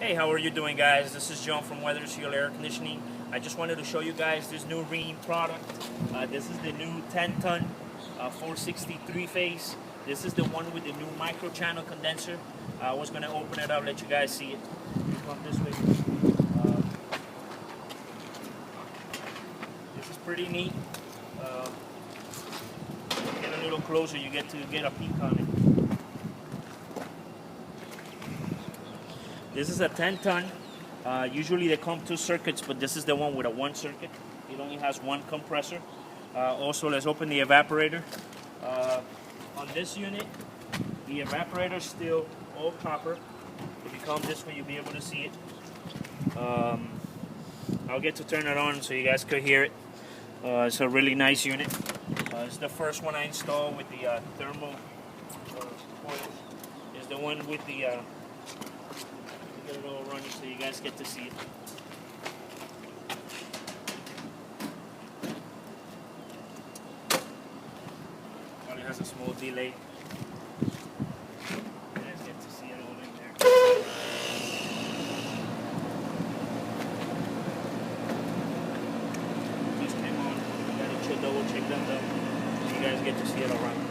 Hey, how are you doing, guys? This is John from Weathershield Air-Conditioning. I just wanted to show you guys this new Rheem product. This is the new 10-ton 463 phase. This is the one with the new micro-channel condenser. I was going to open it up, let you guys see it. You come this way. This is pretty neat. Get a little closer, you get to get a peek on it. This is a 10-ton. Usually they come two circuits, but this is the one with a one circuit. It only has one compressor. Also, let's open the evaporator. On this unit, the evaporator is still all copper. If you come this way, you'll be able to see it. I'll get to turn it on so you guys could hear it. It's a really nice unit. It's the first one I installed with the thermal coil. It's the one with the get it all running so you guys get to see it. Probably has a small delay. You guys get to see it all in there. Just came on. Got to double check them though. So you guys get to see it all running.